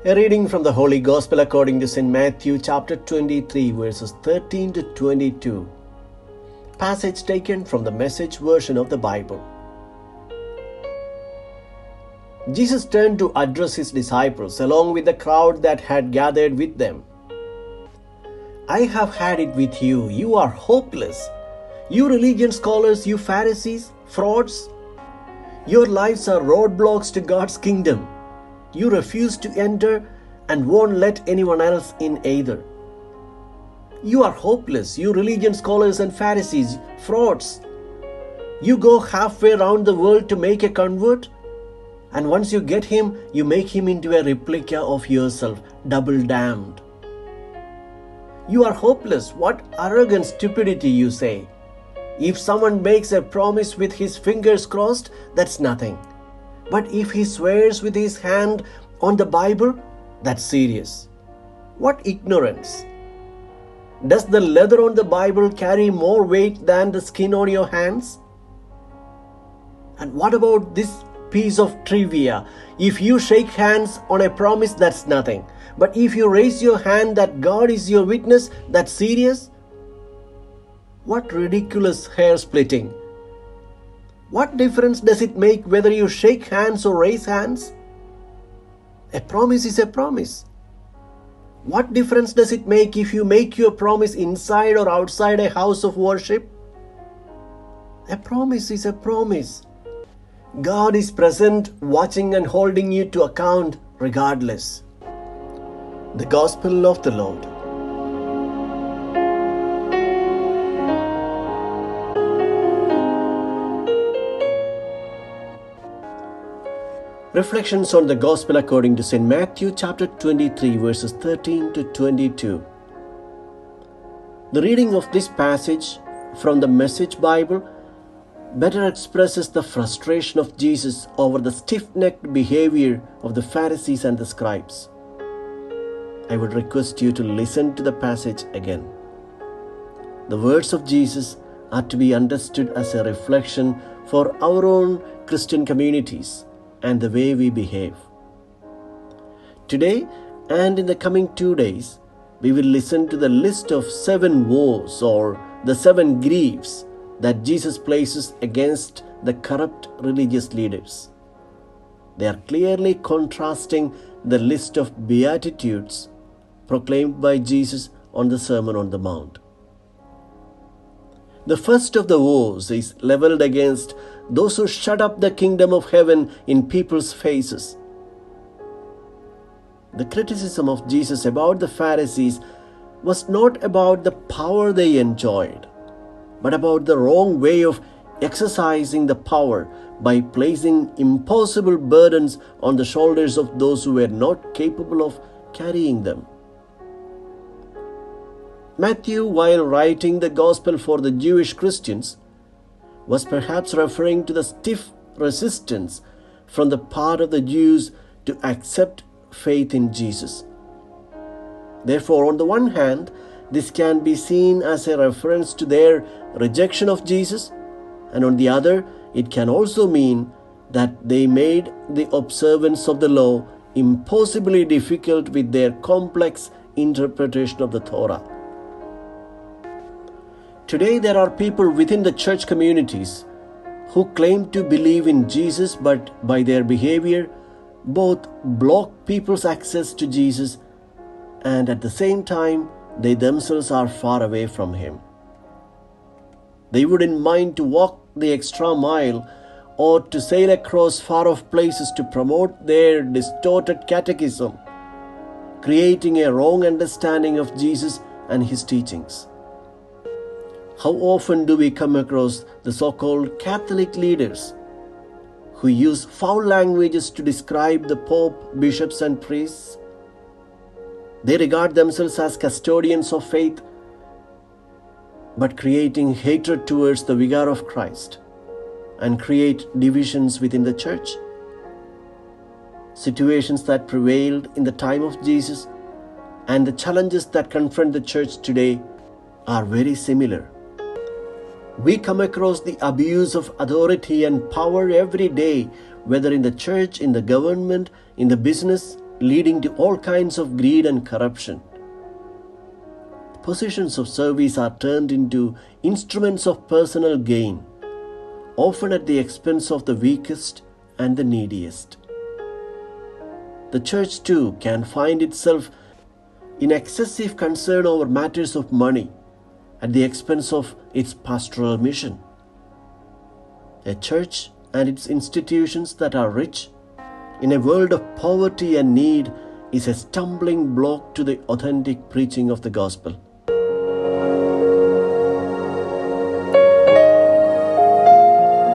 A reading from the Holy Gospel according to St. Matthew chapter 23 verses 13 to 22. Passage taken from the Message version of the Bible. Jesus turned to address his disciples along with the crowd that had gathered with them. I have had it with you. You are hopeless. You religion scholars, you Pharisees, frauds. Your lives are roadblocks to God's kingdom. You refuse to enter and won't let anyone else in either. You are hopeless, you religion scholars and Pharisees, frauds. You go halfway around the world to make a convert, and once you get him, you make him into a replica of yourself, double damned. You are hopeless. What arrogant stupidity, you say. If someone makes a promise with his fingers crossed, that's nothing. But if he swears with his hand on the Bible, that's serious. What ignorance! Does the leather on the Bible carry more weight than the skin on your hands? And what about this piece of trivia? If you shake hands on a promise, that's nothing. But if you raise your hand that God is your witness, that's serious? What ridiculous hair splitting! What difference does it make whether you shake hands or raise hands? A promise is a promise. What difference does it make if you make your promise inside or outside a house of worship? A promise is a promise. God is present, watching and holding you to account regardless. The Gospel of the Lord. Reflections on the Gospel according to St. Matthew chapter 23 verses 13 to 22. The reading of this passage from the Message Bible better expresses the frustration of Jesus over the stiff-necked behavior of the Pharisees and the Scribes. I would request you to listen to the passage again. The words of Jesus are to be understood as a reflection for our own Christian communities and the way we behave. Today and in the coming 2 days, we will listen to the list of 7 woes or the 7 griefs that Jesus places against the corrupt religious leaders. They are clearly contrasting the list of beatitudes proclaimed by Jesus on the Sermon on the Mount. The first of the woes is leveled against those who shut up the kingdom of heaven in people's faces. The criticism of Jesus about the Pharisees was not about the power they enjoyed, but about the wrong way of exercising the power by placing impossible burdens on the shoulders of those who were not capable of carrying them. Matthew, while writing the Gospel for the Jewish Christians, was perhaps referring to the stiff resistance from the part of the Jews to accept faith in Jesus. Therefore, on the one hand, this can be seen as a reference to their rejection of Jesus, and on the other, it can also mean that they made the observance of the law impossibly difficult with their complex interpretation of the Thora. Today, there are people within the church communities who claim to believe in Jesus, but by their behavior, both block people's access to Jesus and at the same time, they themselves are far away from Him. They wouldn't mind to walk the extra mile or to sail across far-off places to promote their distorted catechism, creating a wrong understanding of Jesus and His teachings. How often do we come across the so-called Catholic leaders who use foul languages to describe the Pope, bishops and priests? They regard themselves as custodians of faith, but creating hatred towards the vicar of Christ and create divisions within the church. Situations that prevailed in the time of Jesus and the challenges that confront the church today are very similar. We come across the abuse of authority and power every day, whether in the church, in the government, in the business, leading to all kinds of greed and corruption. Positions of service are turned into instruments of personal gain, often at the expense of the weakest and the neediest. The church too can find itself in excessive concern over matters of money at the expense of its pastoral mission. A church and its institutions that are rich in a world of poverty and need is a stumbling block to the authentic preaching of the gospel.